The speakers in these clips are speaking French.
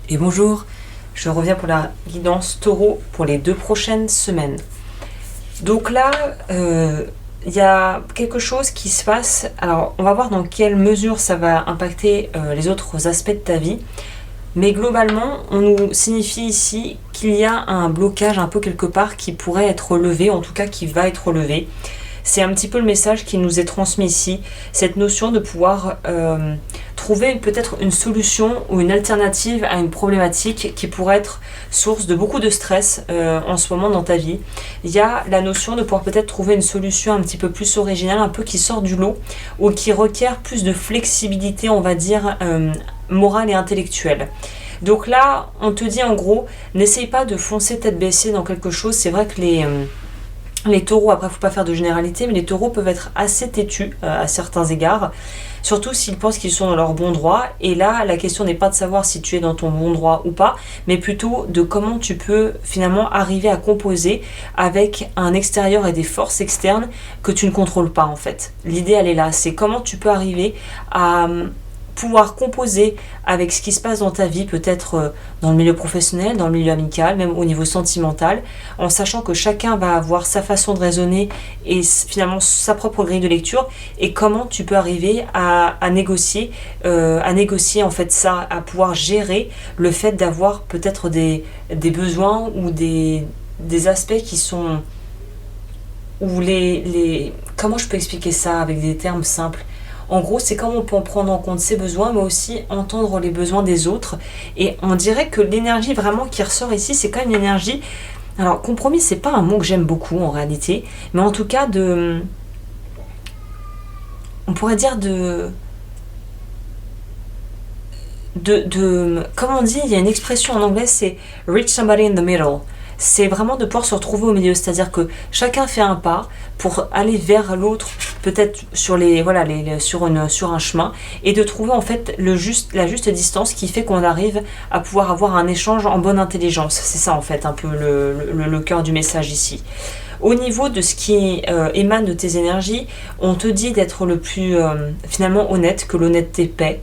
Et bonjour, je reviens pour la guidance taureau pour les 2 prochaines semaines. Donc là, il y a quelque chose qui se passe. Alors, on va voir dans quelle mesure ça va impacter les autres aspects de ta vie. Mais globalement, on nous signifie ici qu'il y a un blocage un peu quelque part qui pourrait être levé, en tout cas qui va être levé. C'est un petit peu le message qui nous est transmis ici, cette notion de pouvoir trouver peut-être une solution ou une alternative à une problématique qui pourrait être source de beaucoup de stress en ce moment dans ta vie. Il y a la notion de pouvoir peut-être trouver une solution un petit peu plus originale, un peu qui sort du lot, ou qui requiert plus de flexibilité, on va dire, morale et intellectuelle. Donc là, on te dit en gros, n'essaye pas de foncer tête baissée dans quelque chose. C'est vrai que les taureaux, après il ne faut pas faire de généralité, mais les taureaux peuvent être assez têtus à certains égards, surtout s'ils pensent qu'ils sont dans leur bon droit. Et là, la question n'est pas de savoir si tu es dans ton bon droit ou pas, mais plutôt de comment tu peux finalement arriver à composer avec un extérieur et des forces externes que tu ne contrôles pas en fait. L'idée elle est là, c'est comment tu peux arriver à pouvoir composer avec ce qui se passe dans ta vie, peut-être dans le milieu professionnel, dans le milieu amical, même au niveau sentimental, en sachant que chacun va avoir sa façon de raisonner et finalement sa propre grille de lecture, et comment tu peux arriver à négocier en fait ça, à pouvoir gérer le fait d'avoir peut-être des besoins ou des aspects qui sont... ou comment je peux expliquer ça avec des termes simples? En gros, c'est comment on peut en prendre en compte ses besoins, mais aussi entendre les besoins des autres. Et on dirait que l'énergie vraiment qui ressort ici, c'est quand même une énergie... Alors, compromis, c'est pas un mot que j'aime beaucoup en réalité, mais en tout cas on pourrait dire comment on dit, il y a une expression en anglais, c'est reach somebody in the middle. C'est vraiment de pouvoir se retrouver au milieu, c'est-à-dire que chacun fait un pas pour aller vers l'autre, peut-être sur un chemin, et de trouver en fait la juste distance qui fait qu'on arrive à pouvoir avoir un échange en bonne intelligence. C'est ça en fait un peu le cœur du message ici. Au niveau de ce qui émane de tes énergies, on te dit d'être le plus finalement honnête, que l'honnêteté paie,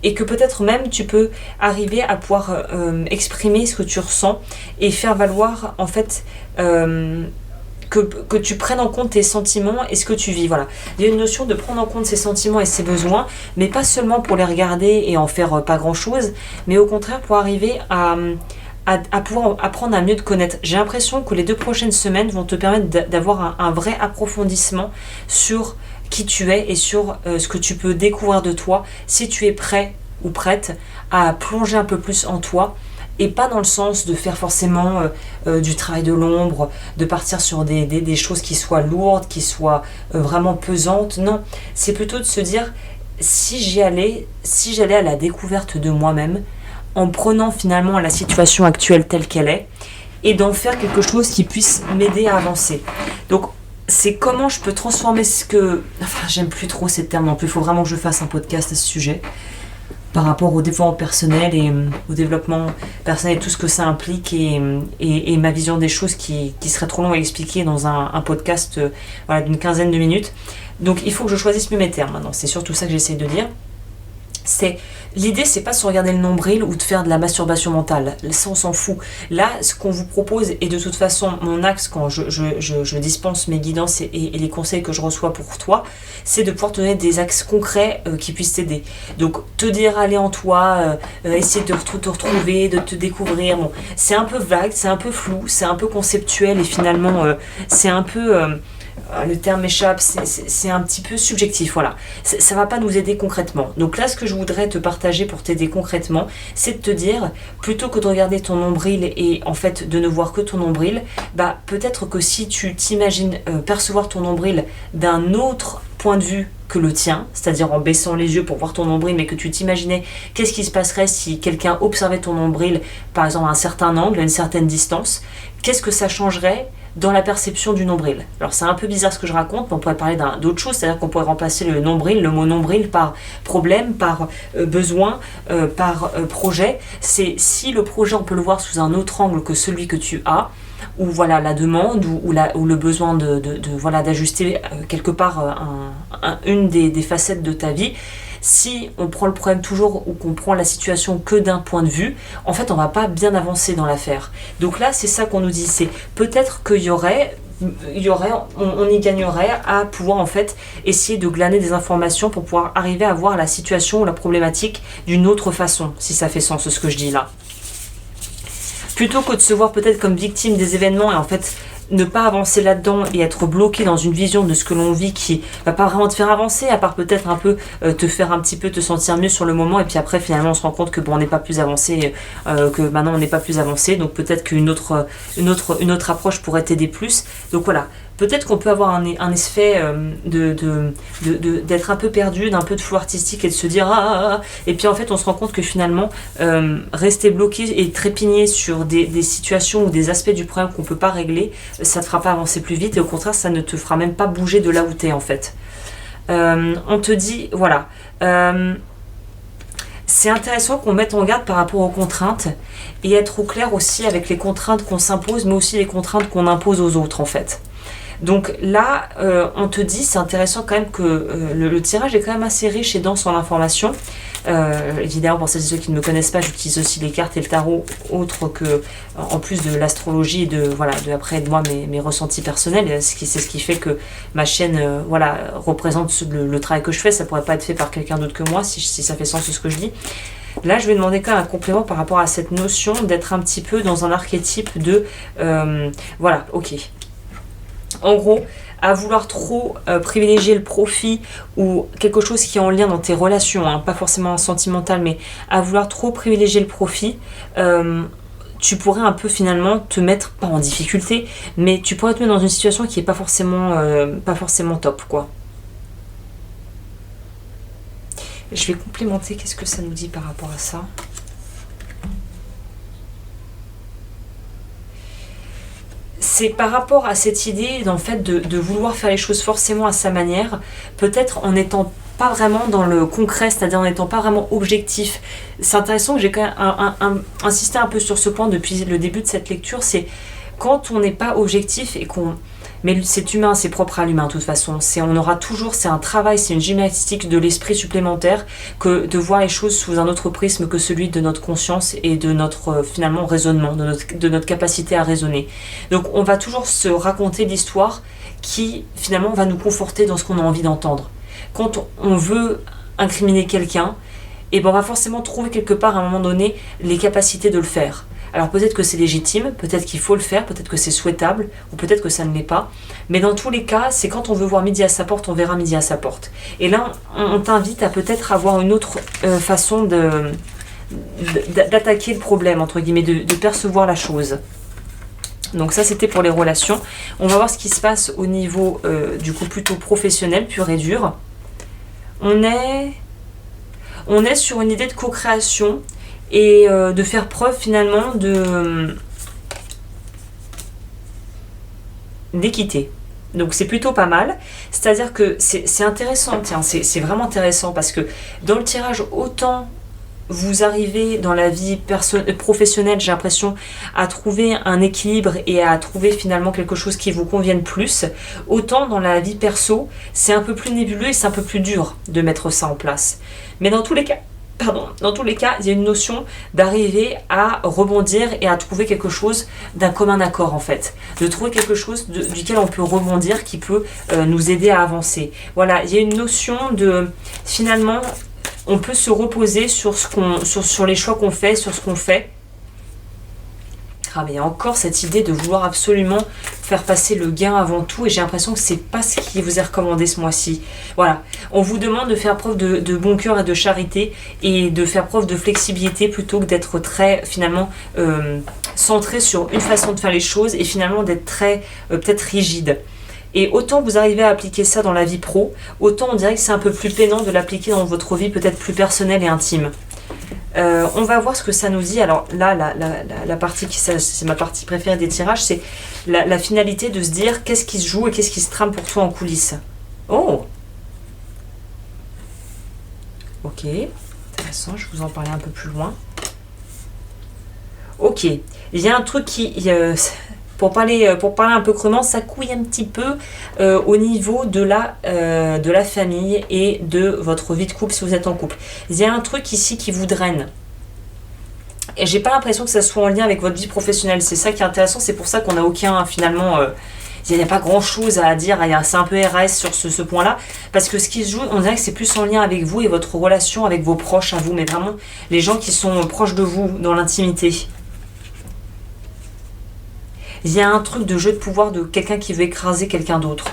et que peut-être même tu peux arriver à pouvoir exprimer ce que tu ressens et faire valoir en fait que tu prennes en compte tes sentiments et ce que tu vis. Voilà. Il y a une notion de prendre en compte ses sentiments et ses besoins, mais pas seulement pour les regarder et en faire pas grand-chose, mais au contraire pour arriver à pouvoir apprendre à mieux te connaître. J'ai l'impression que les 2 prochaines semaines vont te permettre d'avoir un vrai approfondissement sur qui tu es et sur ce que tu peux découvrir de toi, si tu es prêt ou prête à plonger un peu plus en toi, et pas dans le sens de faire forcément du travail de l'ombre, de partir sur des choses qui soient lourdes, qui soient vraiment pesantes. Non, c'est plutôt de se dire, si j'allais à la découverte de moi-même, en prenant finalement la situation actuelle telle qu'elle est, et d'en faire quelque chose qui puisse m'aider à avancer. Donc, c'est comment je peux transformer ce que... Enfin, j'aime plus trop ces termes non plus, il faut vraiment que je fasse un podcast à ce sujet, par rapport au développement personnel et au développement personnel et tout ce que ça implique, et ma vision des choses qui serait trop long à expliquer dans un podcast d'une 15aine de minutes. Donc, il faut que je choisisse mieux mes termes maintenant, c'est surtout ça que j'essaie de dire. L'idée, c'est pas de se regarder le nombril ou de faire de la masturbation mentale. Ça, on s'en fout. Là, ce qu'on vous propose, et de toute façon, mon axe quand je dispense mes guidances et les conseils que je reçois pour toi, c'est de pouvoir te donner des axes concrets qui puissent t'aider. Donc, te dire aller en toi, essayer de te retrouver, de te découvrir. Bon, c'est un peu vague, c'est un peu flou, c'est un peu conceptuel, et finalement, c'est un peu... le terme m'échappe, c'est un petit peu subjectif, voilà. Ça va pas nous aider concrètement. Donc là, ce que je voudrais te partager pour t'aider concrètement, c'est de te dire, plutôt que de regarder ton nombril et en fait de ne voir que ton nombril, peut-être que si tu t'imagines percevoir ton nombril d'un autre point de vue que le tien, c'est-à-dire en baissant les yeux pour voir ton nombril, mais que tu t'imaginais qu'est-ce qui se passerait si quelqu'un observait ton nombril, par exemple à un certain angle, à une certaine distance, qu'est-ce que ça changerait dans la perception du nombril. Alors c'est un peu bizarre ce que je raconte, mais on pourrait parler d'autre chose, c'est-à-dire qu'on pourrait remplacer le mot nombril par problème, par besoin, par projet. C'est si le projet on peut le voir sous un autre angle que celui que tu as, ou voilà la demande, ou le besoin d'ajuster quelque part une des facettes de ta vie. Si on prend le problème toujours ou qu'on prend la situation que d'un point de vue, en fait, on va pas bien avancer dans l'affaire. Donc là, c'est ça qu'on nous dit, c'est peut-être qu'il y aurait on y gagnerait à pouvoir en fait essayer de glaner des informations pour pouvoir arriver à voir la situation ou la problématique d'une autre façon, si ça fait sens ce que je dis là. Plutôt que de se voir peut-être comme victime des événements et en fait ne pas avancer là-dedans et être bloqué dans une vision de ce que l'on vit qui va pas vraiment te faire avancer, à part peut-être un peu te faire un petit peu te sentir mieux sur le moment, et puis après finalement on se rend compte que bon, on n'est pas plus avancé, que maintenant on n'est pas plus avancé, donc peut-être qu'une autre approche pourrait t'aider plus. Donc voilà, peut-être qu'on peut avoir un effet d'être un peu perdu, d'un peu de flou artistique et de se dire et puis en fait on se rend compte que finalement rester bloqué et trépigner sur des situations ou des aspects du problème qu'on peut pas régler, ça te fera pas avancer plus vite et au contraire ça ne te fera même pas bouger de là où t'es en fait. On te dit voilà, c'est intéressant qu'on mette en garde par rapport aux contraintes et être au clair aussi avec les contraintes qu'on s'impose mais aussi les contraintes qu'on impose aux autres en fait. Donc là, on te dit, c'est intéressant quand même que le tirage est quand même assez riche et dense en informations. Évidemment, pour celles et ceux qui ne me connaissent pas, j'utilise aussi les cartes et le tarot, autre que, en plus de l'astrologie, après de moi mes ressentis personnels. C'est ce qui fait que ma chaîne représente le travail que je fais. Ça pourrait pas être fait par quelqu'un d'autre que moi, si ça fait sens ce que je dis. Là, je vais demander quand même un complément par rapport à cette notion d'être un petit peu dans un archétype de... ok. En gros, à vouloir trop privilégier le profit ou quelque chose qui est en lien dans tes relations, hein, pas forcément sentimental, mais à vouloir trop privilégier le profit, tu pourrais un peu finalement te mettre, pas en difficulté, mais tu pourrais te mettre dans une situation qui est pas forcément top, quoi. Je vais complémenter, qu'est-ce que ça nous dit par rapport à ça ? C'est par rapport à cette idée en fait de vouloir faire les choses forcément à sa manière, peut-être en n'étant pas vraiment dans le concret, c'est-à-dire en n'étant pas vraiment objectif. C'est intéressant que j'ai quand même insisté un peu sur ce point depuis le début de cette lecture, c'est quand on n'est pas objectif et qu'on... Mais c'est humain, c'est propre à l'humain de toute façon. On aura toujours, c'est un travail, c'est une gymnastique de l'esprit supplémentaire que de voir les choses sous un autre prisme que celui de notre conscience et de notre finalement raisonnement, de notre capacité à raisonner. Donc on va toujours se raconter l'histoire qui finalement va nous conforter dans ce qu'on a envie d'entendre. Quand on veut incriminer quelqu'un, et ben on va forcément trouver quelque part à un moment donné les capacités de le faire. Alors peut-être que c'est légitime, peut-être qu'il faut le faire, peut-être que c'est souhaitable, ou peut-être que ça ne l'est pas. Mais dans tous les cas, c'est quand on veut voir midi à sa porte, on verra midi à sa porte. Et là, on t'invite à peut-être avoir une autre façon d'attaquer le problème, entre guillemets, de percevoir la chose. Donc ça, c'était pour les relations. On va voir ce qui se passe au niveau, du coup, plutôt professionnel, pur et dur. On est sur une idée de co-création, et de faire preuve finalement d'équité. Donc c'est plutôt pas mal. C'est-à-dire que c'est intéressant, tiens, c'est vraiment intéressant parce que dans le tirage, autant vous arrivez dans la vie professionnelle, j'ai l'impression, à trouver un équilibre et à trouver finalement quelque chose qui vous convienne plus, autant dans la vie perso, c'est un peu plus nébuleux et c'est un peu plus dur de mettre ça en place. Mais dans tous les cas, il y a une notion d'arriver à rebondir et à trouver quelque chose d'un commun accord en fait. De trouver quelque chose duquel on peut rebondir, qui peut nous aider à avancer. Voilà, il y a une notion de... Finalement, on peut se reposer sur les choix qu'on fait, sur ce qu'on fait. Ah, mais il y a encore cette idée de vouloir absolument faire passer le gain avant tout, et j'ai l'impression que c'est pas ce qui vous est recommandé ce mois-ci. Voilà, on vous demande de faire preuve de bon cœur et de charité et de faire preuve de flexibilité plutôt que d'être très finalement centré sur une façon de faire les choses et finalement d'être très peut-être rigide. Et autant vous arrivez à appliquer ça dans la vie pro, autant on dirait que c'est un peu plus peinant de l'appliquer dans votre vie peut-être plus personnelle et intime. On va voir ce que ça nous dit. Alors là, la partie c'est ma partie préférée des tirages, c'est la finalité de se dire qu'est-ce qui se joue et qu'est-ce qui se trame pour toi en coulisses. Oh, ok, intéressant, je vais vous en parler un peu plus loin. Ok, il y a un truc qui... pour parler un peu crûment, ça couille un petit peu au niveau de la famille et de votre vie de couple si vous êtes en couple. Il y a un truc ici qui vous draine. Et j'ai pas l'impression que ça soit en lien avec votre vie professionnelle. C'est ça qui est intéressant, c'est pour ça qu'on n'a aucun finalement... il n'y a pas grand chose à dire, c'est un peu RAS sur ce point-là, parce que ce qui se joue, on dirait que c'est plus en lien avec vous et votre relation avec vos proches à vous, mais vraiment les gens qui sont proches de vous dans l'intimité. Il y a un truc de jeu de pouvoir de quelqu'un qui veut écraser quelqu'un d'autre.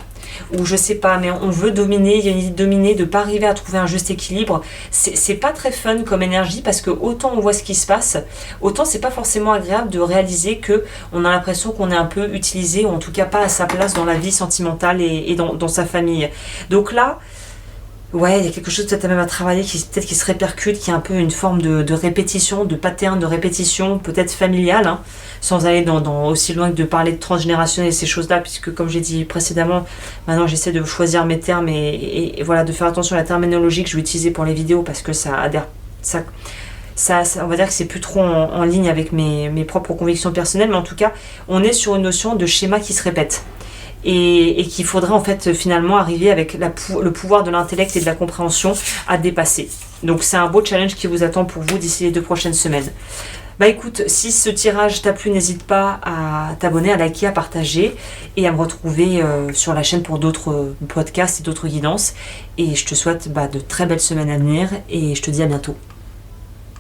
Ou je sais pas, mais on veut dominer, il y a une idée de dominer, de pas arriver à trouver un juste équilibre. C'est pas très fun comme énergie parce que autant on voit ce qui se passe, autant c'est pas forcément agréable de réaliser que on a l'impression qu'on est un peu utilisé, ou en tout cas pas à sa place dans la vie sentimentale et dans sa famille. Donc là, ouais, il y a quelque chose peut-être même à travailler peut-être qui se répercute, qui est un peu une forme de répétition, de pattern de répétition, peut-être familiale, hein, sans aller dans aussi loin que de parler de transgénérationnel et ces choses-là, puisque comme j'ai dit précédemment, maintenant j'essaie de choisir mes termes et voilà, de faire attention à la terminologie que je vais utiliser pour les vidéos, parce que ça adhère, ça, on va dire que c'est plus trop en ligne avec mes propres convictions personnelles, mais en tout cas, on est sur une notion de schéma qui se répète. Et qu'il faudrait en fait finalement arriver avec le pouvoir de l'intellect et de la compréhension à dépasser. Donc c'est un beau challenge qui vous attend pour vous d'ici les 2 prochaines semaines. Bah écoute, si ce tirage t'a plu, n'hésite pas à t'abonner, à liker, à partager et à me retrouver sur la chaîne pour d'autres podcasts et d'autres guidances. Et je te souhaite de très belles semaines à venir et je te dis à bientôt.